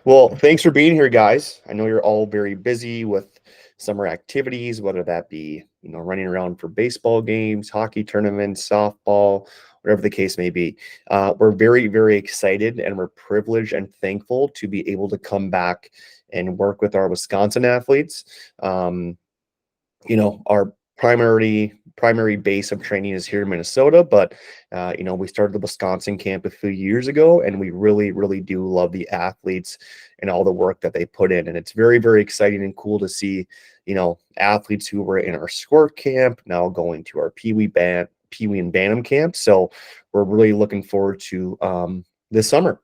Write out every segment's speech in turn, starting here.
Well, thanks for being here, guys. I know you're all very busy with summer activities, whether that be, running around for baseball games, hockey tournaments, softball, whatever the case may be. We're very, very excited and we're privileged and thankful to be able to come back and work with our Wisconsin athletes. Um, our primary base of training is here in Minnesota, but we started the Wisconsin camp a few years ago, and we really, really do love the athletes and all the work that they put in. And it's very, very exciting and cool to see, athletes who were in our sport camp now going to our Pee Wee and Bantam camp. So we're really looking forward to this summer.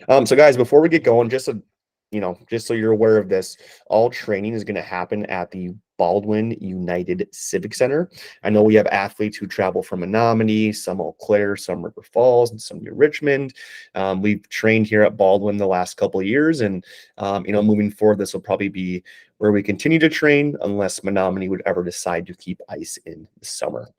So guys, before we get going, just so you're aware of this, all training is going to happen at the Baldwin United Civic Center. I know we have athletes who travel from Menominee, some Eau Claire, some River Falls, and some New Richmond. We've trained here at Baldwin the last couple of years, and moving forward, this will probably be where we continue to train unless Menominee would ever decide to keep ice in the summer.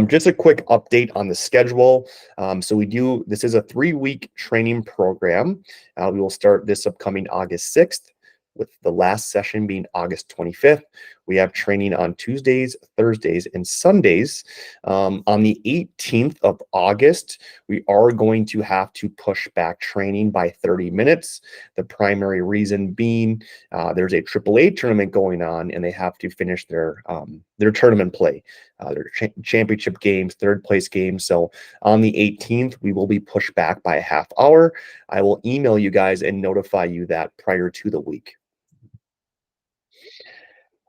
Just a quick update on the schedule. This is a 3-week training program. We will start this upcoming August 6th, with the last session being August 25th. We have training on Tuesdays, Thursdays, and Sundays. On the 18th of August, we are going to have to push back training by 30 minutes. The primary reason being there's a AAA tournament going on, and they have to finish their tournament play, their championship games, third place games. So on the 18th, we will be pushed back by a half hour. I will email you guys and notify you that prior to the week.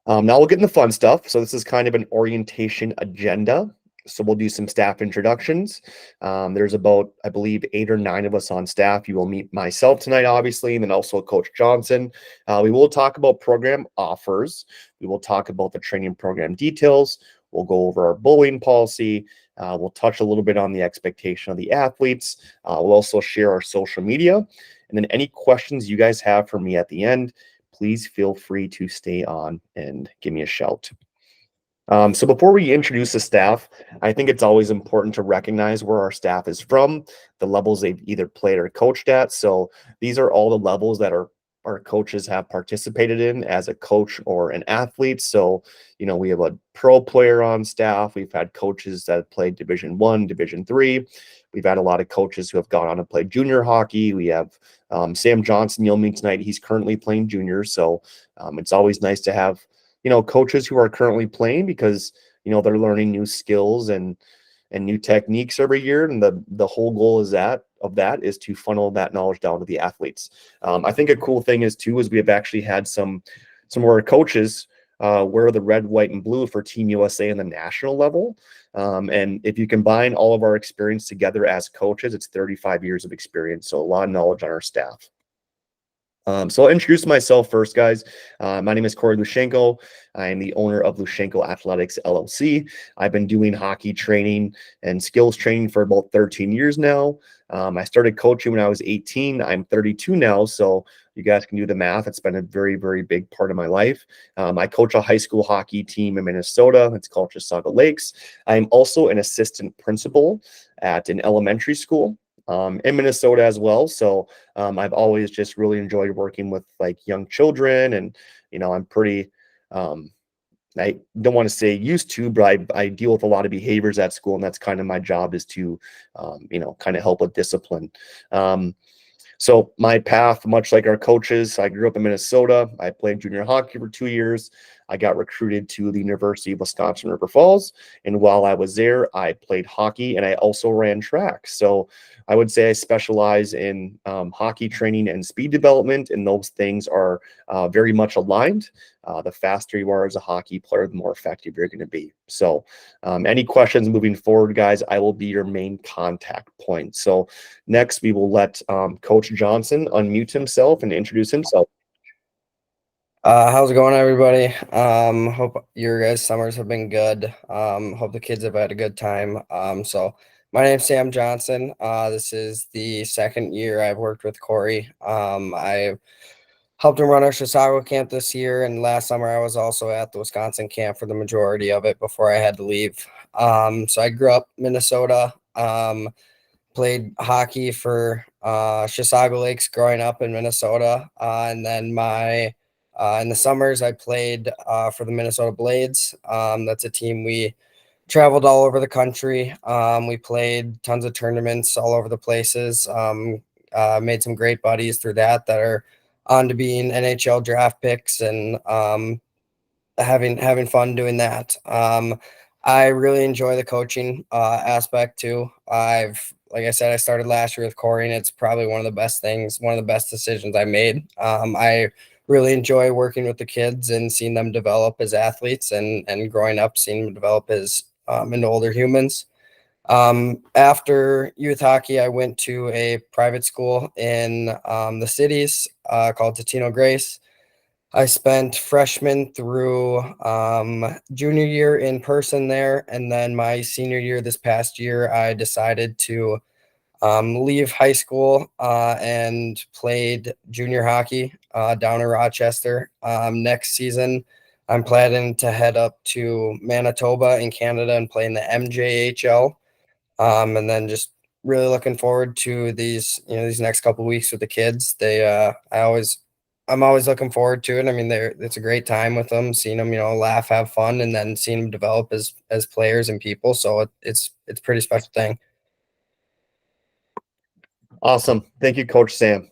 Now we'll get in the fun stuff. So this is kind of an orientation agenda. So we'll do some staff introductions. There's about, I believe, 8 or 9 of us on staff. You will meet myself tonight, obviously, and then also Coach Johnson. We will talk about program offers. We will talk about the training program details. We'll go over our bullying policy. We'll touch a little bit on the expectation of the athletes. We'll also share our social media. And then any questions you guys have for me at the end, please feel free to stay on and give me a shout. So before we introduce the staff, I think it's always important to recognize where our staff is from, the levels they've either played or coached at. So these are all the levels that our coaches have participated in as a coach or an athlete. So, we have a pro player on staff. We've had coaches that have played Division I, Division III. We've had a lot of coaches who have gone on to play junior hockey. We have Sam Johnson, you'll meet tonight. He's currently playing junior. So it's always nice to have coaches who are currently playing because, they're learning new skills and new techniques every year. And the whole goal is that to funnel that knowledge down to the athletes. I think a cool thing is we have actually had some of our coaches wear the red, white, and blue for Team USA in the national level. And if you combine all of our experience together as coaches, it's 35 years of experience. So a lot of knowledge on our staff. So I'll introduce myself first, guys. My name is Corey Lushenko. I am the owner of Lushenko Athletics, LLC. I've been doing hockey training and skills training for about 13 years now. I started coaching when I was 18. I'm 32 now, so you guys can do the math. It's been a very, very big part of my life. I coach a high school hockey team in Minnesota. It's called Chisago Lakes. I'm also an assistant principal at an elementary school in Minnesota as well. So I've always just really enjoyed working with like young children, and I'm pretty I don't want to say used to, but I deal with a lot of behaviors at school, and that's kind of my job, is to kind of help with discipline. So my path, much like our coaches, I grew up in Minnesota. I played junior hockey for 2 years. I got recruited to the University of Wisconsin River Falls. And while I was there, I played hockey and I also ran track. So I would say I specialize in hockey training and speed development, and those things are very much aligned. The faster you are as a hockey player, the more effective you're going to be. So any questions moving forward, guys, I will be your main contact point. So next, we will let Coach Johnson unmute himself and introduce himself. How's it going, everybody? Hope your guys' summers have been good. Hope the kids have had a good time. So my name's Sam Johnson. This is the second year I've worked with Corey. I've helped him run our Chisago camp this year, and last summer I was also at the Wisconsin camp for the majority of it before I had to leave. So I grew up Minnesota. played hockey for Chisago Lakes growing up in Minnesota, and then my in the summers I played for the Minnesota Blades. That's a team we traveled all over the country. We played tons of tournaments all over the places. Made some great buddies through that are on to being NHL draft picks, and having fun doing that. I really enjoy the coaching aspect too. Like I said, I started last year with Corey, and it's probably one of the best things, one of the best decisions I made. I really enjoy working with the kids and seeing them develop as athletes, and growing up seeing them develop as into older humans. After youth hockey, I went to a private school in the cities called Totino Grace. I spent freshman through junior year in person there. And then my senior year this past year, I decided to leave high school and played junior hockey down in Rochester. Next season, I'm planning to head up to Manitoba in Canada and play in the MJHL. And then just really looking forward to these next couple weeks with the kids. I'm always looking forward to it. I mean, it's a great time with them, seeing them, laugh, have fun, and then seeing them develop as players and people. So it's a pretty special thing. Awesome. Thank you, Coach Sam.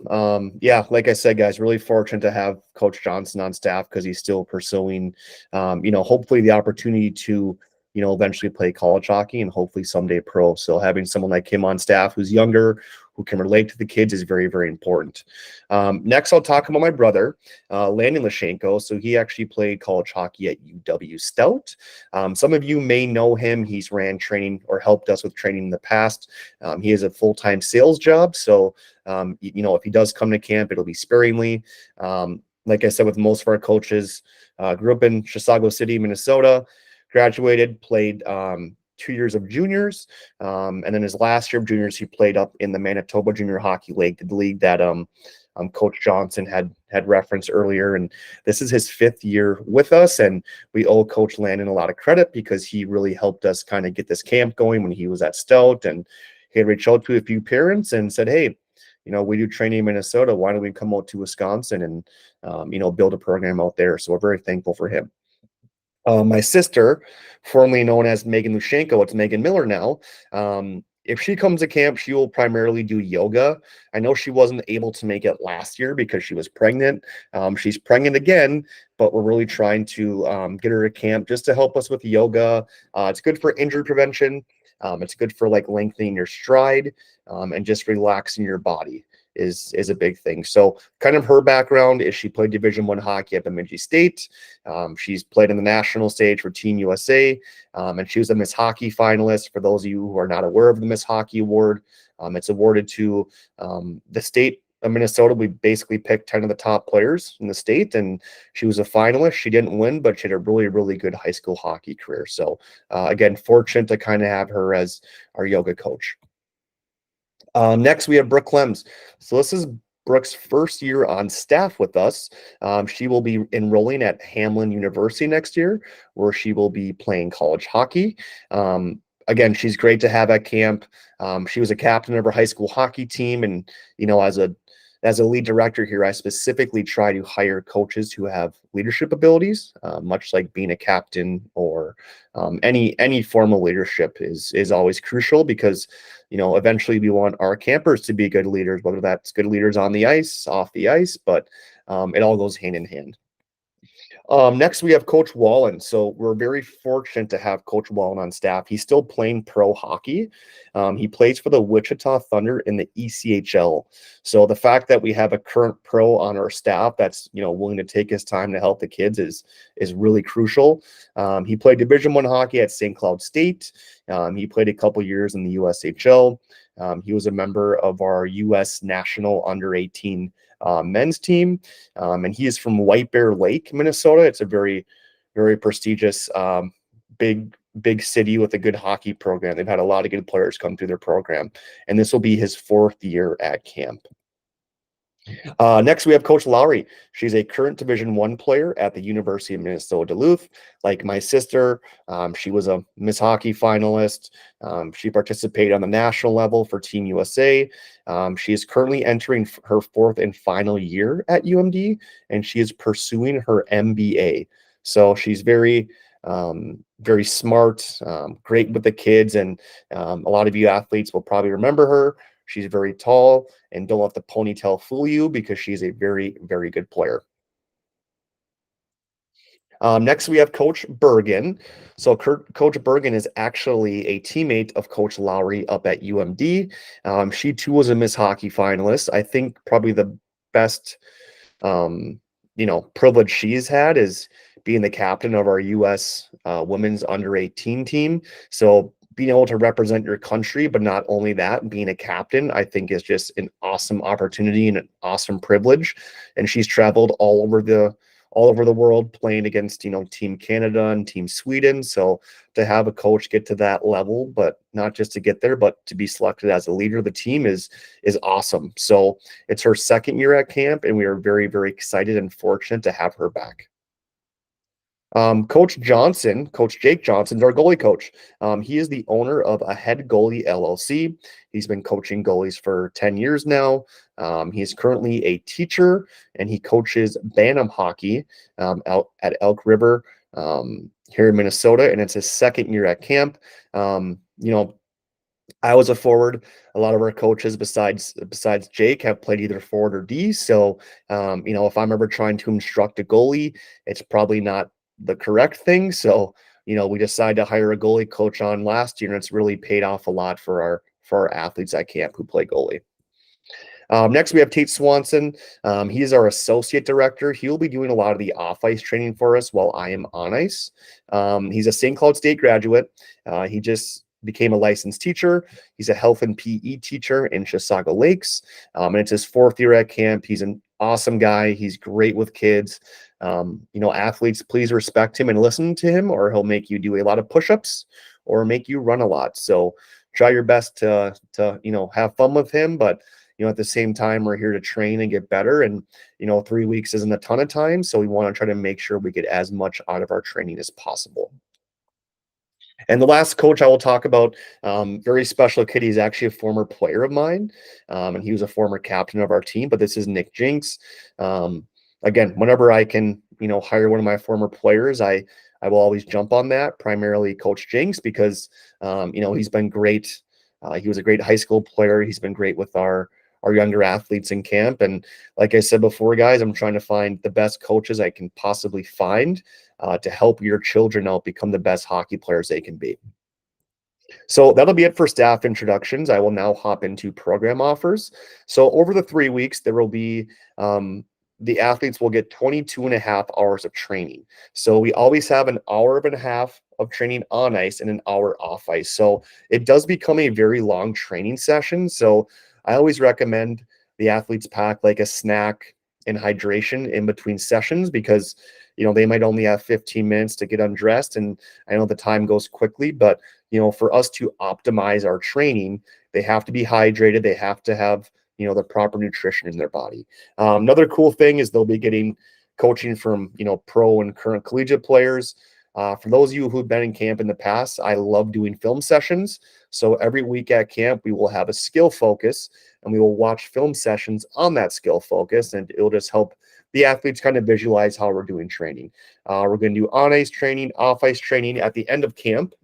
Yeah, like I said, guys, really fortunate to have Coach Johnson on staff because he's still pursuing, hopefully the opportunity to, eventually play college hockey and hopefully someday pro. So having someone like him on staff who's younger, who can relate to the kids is very, very important. Next, I'll talk about my brother, Landon Lashenko. So he actually played college hockey at UW Stout. Some of you may know him. He's ran training or helped us with training in the past. He has a full-time sales job. So, if he does come to camp, it'll be sparingly. Like I said, with most of our coaches, grew up in Chisago City, Minnesota, graduated, played 2 years of juniors. And then his last year of juniors, he played up in the Manitoba Junior Hockey League, the league that Coach Johnson had referenced earlier. And this is his 5th year with us. And we owe Coach Landon a lot of credit because he really helped us kind of get this camp going when he was at Stout. And he had reached out to a few parents and said, hey, we do training in Minnesota. Why don't we come out to Wisconsin and, build a program out there? So we're very thankful for him. My sister, formerly known as Megan Lushenko, it's Megan Miller now. If she comes to camp, she will primarily do yoga. I know she wasn't able to make it last year because she was pregnant. She's pregnant again, but we're really trying to get her to camp just to help us with yoga. It's good for injury prevention. It's good for like lengthening your stride and just relaxing your body is a big thing. So kind of her background is she played Division I hockey at Bemidji State. She's played in the national stage for Team USA, and she was a Miss Hockey finalist. For those of you who are not aware of the Miss Hockey Award, it's awarded to the state of Minnesota. We basically picked 10 of the top players in the state, and she was a finalist. She didn't win, but she had a really, really good high school hockey career. So again, fortunate to kind of have her as our yoga coach. Next, we have Brooke Clems. So this is Brooke's first year on staff with us. She will be enrolling at Hamline University next year, where she will be playing college hockey. Again, she's great to have at camp. She was a captain of her high school hockey team, and as a lead director here, I specifically try to hire coaches who have leadership abilities, much like being a captain or any form of leadership is always crucial because, eventually we want our campers to be good leaders, whether that's good leaders on the ice, off the ice, but it all goes hand in hand. Next, we have Coach Wallen. So we're very fortunate to have Coach Wallen on staff. He's still playing pro hockey. He plays for the Wichita Thunder in the ECHL. So the fact that we have a current pro on our staff that's willing to take his time to help the kids is really crucial. He played Division I hockey at St. Cloud State. He played a couple years in the USHL. He was a member of our U.S. National Under 18 men's team, and he is from White Bear Lake, Minnesota. It's a very, very prestigious, big city with a good hockey program. They've had a lot of good players come through their program, and this will be his 4th year at camp. Next, we have Coach Lowry. She's a current Division One player at the University of Minnesota Duluth. Like my sister, she was a Miss Hockey finalist. She participated on the national level for Team USA. She is currently entering her fourth and final year at UMD, and she is pursuing her MBA. So she's very smart, great with the kids, and a lot of you athletes will probably remember her. She's very tall, and don't let the ponytail fool you because she's a very good player. Next, we have Coach Bergen. So Coach Bergen is actually a teammate of Coach Lowry up at UMD. She too was a Miss Hockey finalist. I think probably the best, um, privilege she's had is being the captain of our U.S. Women's Under 18 team. So being able to represent your country, but not only that, being a captain, I think is just an awesome opportunity and an awesome privilege. And she's traveled all over the world playing against, Team Canada and Team Sweden. So to have a coach get to that level, but not just to get there, but to be selected as a leader of the team is awesome. So it's her second year at camp, and we are very excited and fortunate to have her back. Coach Jake Johnson, is our goalie coach. He is the owner of Ahead Goalie LLC. He's been coaching goalies for 10 years now. He's currently a teacher, and he coaches Bantam hockey out at Elk River here in Minnesota, and it's his second year at camp. I was a forward. A lot of our coaches, besides Jake, have played either forward or D. So, if I'm ever trying to instruct a goalie, it's probably not the correct thing. So, we decided to hire a goalie coach on last year, and it's really paid off a lot for our athletes at camp who play goalie. Next, we have Tate Swanson. He is our associate director. He will be doing a lot of the off-ice training for us while I am on ice. He's a St. Cloud State graduate. He just became a licensed teacher. He's a health and PE teacher in Chisago Lakes, and it's his fourth year at camp. He's an awesome guy. He's great with kids. Athletes, please respect him and listen to him, or he'll make you do a lot of push-ups or make you run a lot. So try your best to have fun with him, but at the same time, we're here to train and get better. And 3 weeks isn't a ton of time, so we want to try to make sure we get as much out of our training as possible. And the last coach I will talk about, very special kid. He's actually a former player of mine, and he was a former captain of our team. But this is Nick Jinks. Again, whenever I can, hire one of my former players, I will always jump on that. Primarily Coach Jinks because he's been great. He was a great high school player. He's been great with our younger athletes in camp. And like I said before, guys, I'm trying to find the best coaches I can possibly find to help your children out become the best hockey players they can be. So that'll be it for staff introductions. I will now hop into program offers. So over the 3 weeks, there will be the athletes will get 22 and a half hours of training. So we always have an hour and a half of training on ice and an hour off ice. So it does become a very long training session. So I always recommend the athletes pack like a snack and hydration in between sessions because they might only have 15 minutes to get undressed, and I know the time goes quickly, but for us to optimize our training, they have to be hydrated. They have to have the proper nutrition in their body. Another cool thing is they'll be getting coaching from pro and current collegiate players. For those of you who've been in camp in the past, I love doing film sessions. So every week at camp, we will have a skill focus, and we will watch film sessions on that skill focus, and it'll just help the athletes kind of visualize how we're doing training. We're going to do on-ice training, off-ice training at the end of camp.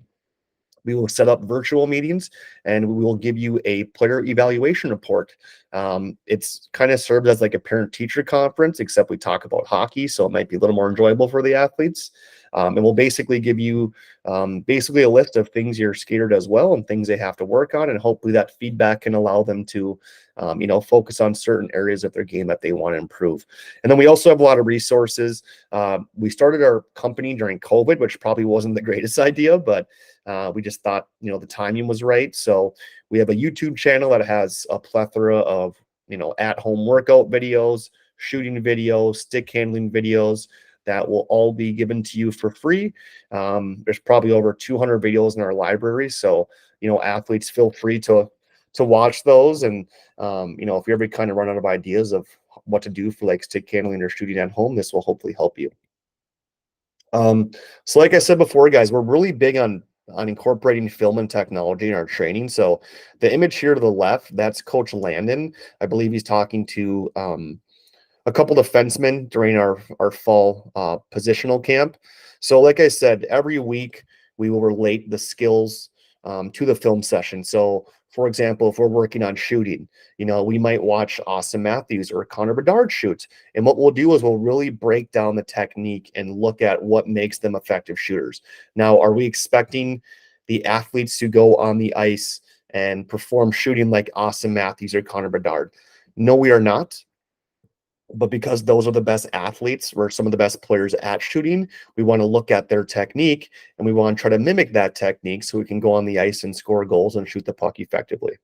We will set up virtual meetings, and we will give you a player evaluation report. It's kind of served as like a parent-teacher conference, except we talk about hockey, so it might be a little more enjoyable for the athletes. And we'll basically give you basically a list of things your skater does well and things they have to work on, and hopefully that feedback can allow them to focus on certain areas of their game that they want to improve. And then we also have a lot of resources. We started our company during COVID, which probably wasn't the greatest idea, but we just thought, the timing was right. So we have a YouTube channel that has a plethora of, at-home workout videos, shooting videos, stick handling videos that will all be given to you for free. There's probably over 200 videos in our library. So, athletes feel free to watch those. And, if you ever kind of run out of ideas of what to do for like stick handling or shooting at home, this will hopefully help you. So like I said before, guys, we're really big on incorporating film and technology in our training. So the image here to the left, that's Coach Landon. I believe he's talking to a couple defensemen during our fall positional camp. So like I said, every week we will relate the skills to the film session. So for example, if we're working on shooting, we might watch Austin Matthews or Connor Bedard shoot. And what we'll do is we'll really break down the technique and look at what makes them effective shooters. Now, are we expecting the athletes to go on the ice and perform shooting like Austin Matthews or Connor Bedard? No, we are not. But because those are the best athletes or some of the best players at shooting, we want to look at their technique and we want to try to mimic that technique so we can go on the ice and score goals and shoot the puck effectively.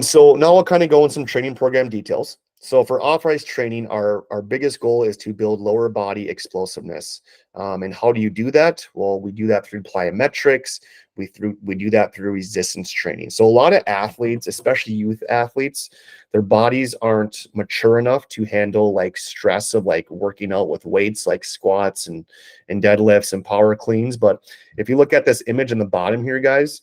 So now I'll kind of go in some training program details. So for off-ice training, our biggest goal is to build lower body explosiveness. And how do you do that? Well, we do that through plyometrics. We do that through resistance training. So a lot of athletes, especially youth athletes, their bodies aren't mature enough to handle like stress of like working out with weights like squats and deadlifts and power cleans. But if you look at this image in the bottom here, guys,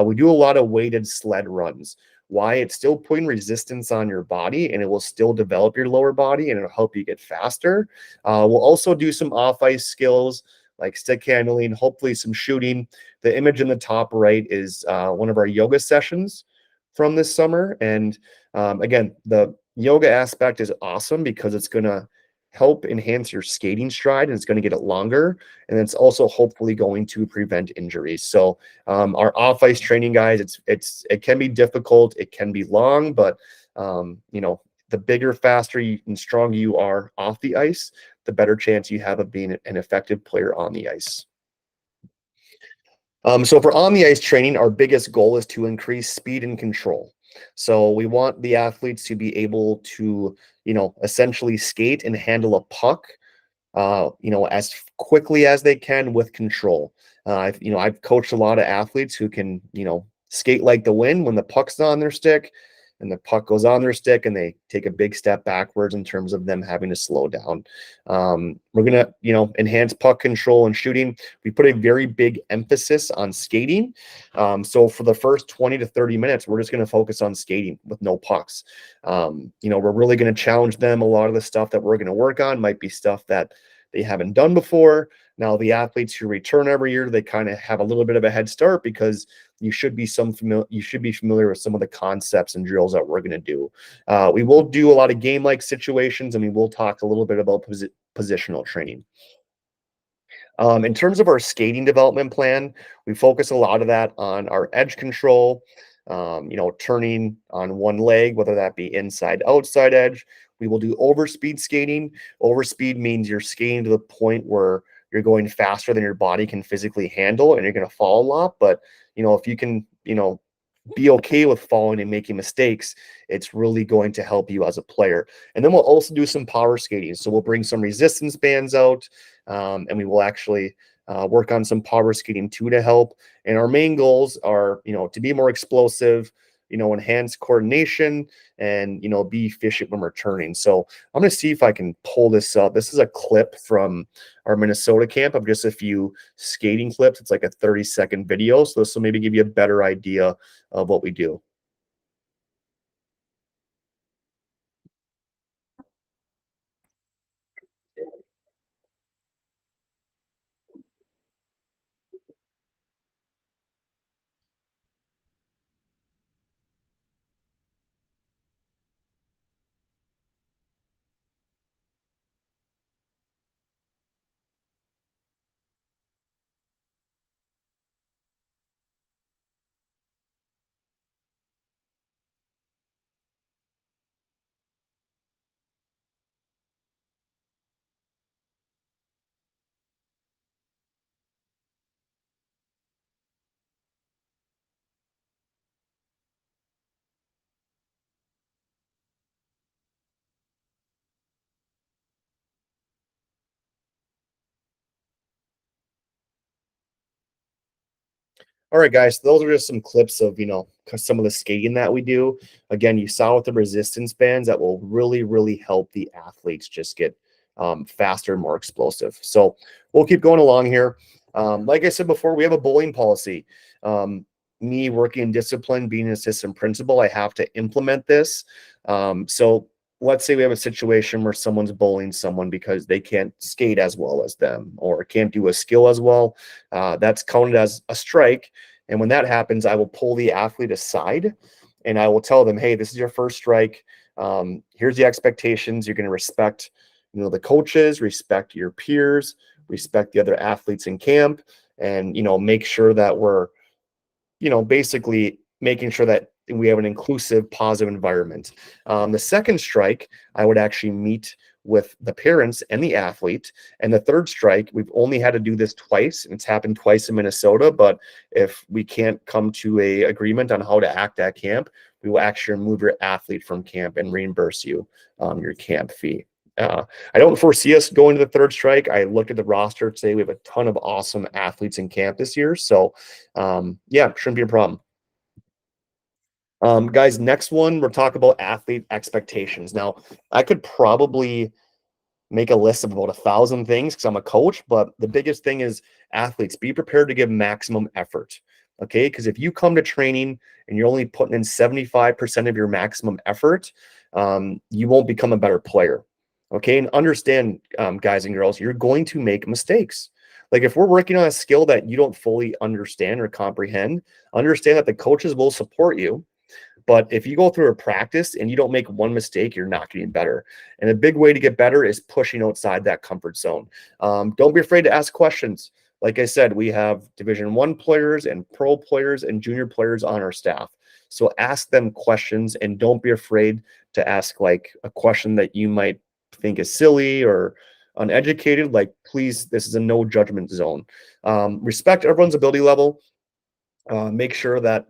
we do a lot of weighted sled runs. Why? It's still putting resistance on your body and it will still develop your lower body and it'll help you get faster. We'll also do some off-ice skills like stick handling, hopefully some shooting. The image in the top right is one of our yoga sessions from this summer. And again, the yoga aspect is awesome because it's going to help enhance your skating stride and it's going to get it longer. And it's also hopefully going to prevent injuries. So our off-ice training, guys, it can be difficult, it can be long, but the bigger, faster and stronger you are off the ice, the better chance you have of being an effective player on the ice. So for on the ice training, our biggest goal is to increase speed and control. So we want the athletes to be able to, essentially skate and handle a puck, as quickly as they can with control. I've coached a lot of athletes who can, skate like the wind when the puck's not on their stick and the puck goes on their stick and they take a big step backwards in terms of them having to slow down. We're going to, enhance puck control and shooting. We put a very big emphasis on skating. So for the first 20 to 30 minutes, we're just going to focus on skating with no pucks. We're really going to challenge them. A lot of the stuff that we're going to work on might be stuff that they haven't done before. Now, the athletes who return every year, they kind of have a little bit of a head start because you should be familiar with some of the concepts and drills that we're going to do. We will do a lot of game-like situations, and we will talk a little bit about positional training. In terms of our skating development plan, we focus a lot of that on our edge control, turning on one leg, whether that be inside, outside edge. We will do overspeed skating. Overspeed means you're skating to the point where you're going faster than your body can physically handle and you're going to fall a lot. But, if you can, be okay with falling and making mistakes, it's really going to help you as a player. And then we'll also do some power skating. So we'll bring some resistance bands out, and we will actually work on some power skating too to help. And our main goals are, to be more explosive, enhance coordination and, be efficient when returning. So I'm going to see if I can pull this up. This is a clip from our Minnesota camp of just a few skating clips. It's like a 30-second video. So this will maybe give you a better idea of what we do. All right, guys, so those are just some clips of, some of the skating that we do. Again, you saw with the resistance bands that will really, really help the athletes just get faster and more explosive. So we'll keep going along here. Like I said before, we have a bowling policy. Me working in discipline, being an assistant principal, I have to implement this. So let's say we have a situation where someone's bowling someone because they can't skate as well as them or can't do a skill as well. That's counted as a strike. And when that happens, I will pull the athlete aside and I will tell them, hey, this is your first strike. Here's the expectations. You're going to respect, the coaches, respect your peers, respect the other athletes in camp, and, make sure that we're, basically making sure that we have an inclusive, positive environment. The second strike, I would actually meet with the parents and the athlete. And the third strike, we've only had to do this twice, and it's happened twice in Minnesota. But if we can't come to a agreement on how to act at camp, we will actually remove your athlete from camp and reimburse you your camp fee. I don't foresee us going to the third strike. I looked at the roster today. We have a ton of awesome athletes in camp this year. So, yeah, shouldn't be a problem. Guys, next one, we're talking about athlete expectations. Now, I could probably make a list of about 1,000 things because I'm a coach, but the biggest thing is athletes, be prepared to give maximum effort. Okay, because if you come to training and you're only putting in 75% of your maximum effort, you won't become a better player. Okay, and understand, guys and girls, you're going to make mistakes. Like if we're working on a skill that you don't fully understand or comprehend, understand that the coaches will support you. But if you go through a practice and you don't make one mistake, you're not getting better. And a big way to get better is pushing outside that comfort zone. Don't be afraid to ask questions. Like I said, we have Division I players and pro players and junior players on our staff. So ask them questions and don't be afraid to ask like a question that you might think is silly or uneducated. Like, please, this is a no judgment zone. Respect everyone's ability level. Make sure that,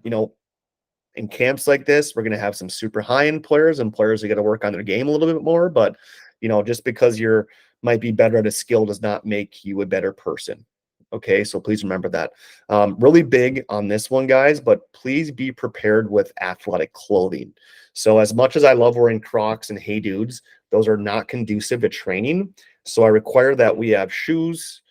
in camps like this, we're going to have some super high-end players and players who got to work on their game a little bit more. But, just because you're might be better at a skill does not make you a better person. Okay, so please remember that. Really big on this one, guys, but please be prepared with athletic clothing. So as much as I love wearing Crocs and Hey Dudes, those are not conducive to training. So I require that we have shoes,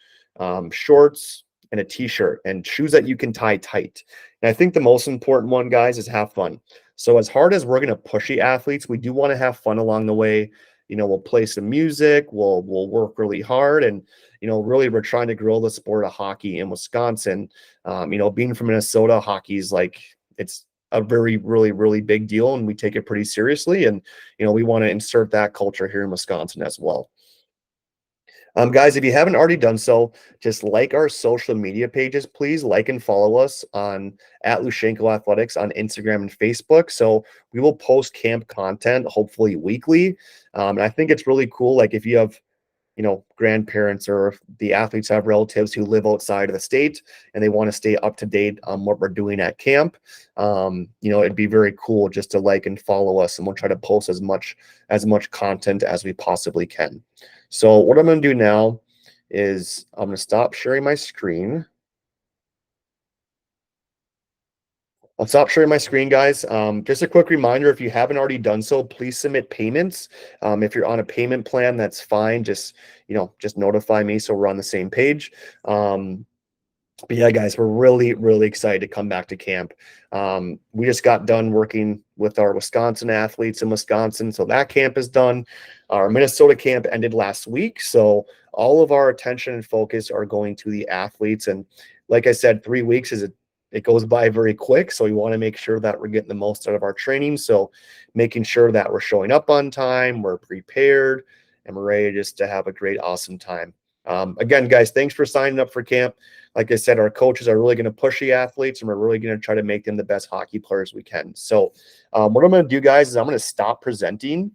shorts, and a t-shirt, and shoes that you can tie tight. And I think the most important one, guys, is have fun. So as hard as we're going to push the athletes, we do want to have fun along the way. We'll play some music, we'll work really hard, and really we're trying to grow the sport of hockey in Wisconsin. Being from Minnesota, hockey is like it's a very, really, really big deal, and we take it pretty seriously. And we want to insert that culture here in Wisconsin as well. Guys, if you haven't already done so, just like our social media pages, please like and follow us on @Lushenko Athletics on Instagram and Facebook. So we will post camp content, hopefully weekly. And I think it's really cool. Like if you have, grandparents or if the athletes have relatives who live outside of the state and they want to stay up to date on what we're doing at camp, it'd be very cool just to like and follow us, and we'll try to post as much content as we possibly can. So what I'm going to do now is I'm going to stop sharing my screen. I'll stop sharing my screen, guys. Just a quick reminder, if you haven't already done so, please submit payments. If you're on a payment plan, that's fine. Just notify me so we're on the same page. But yeah, guys, we're really, really excited to come back to camp. We just got done working with our Wisconsin athletes in Wisconsin, so that camp is done. Our Minnesota camp ended last week, so all of our attention and focus are going to the athletes. And like I said, 3 weeks it goes by very quick, so we want to make sure that we're getting the most out of our training. So making sure that we're showing up on time, we're prepared, and we're ready just to have a great, awesome time. Again, guys, thanks for signing up for camp. Like I said, our coaches are really going to push the athletes, and we're really going to try to make them the best hockey players we can. So what I'm going to do, guys, is I'm going to stop presenting,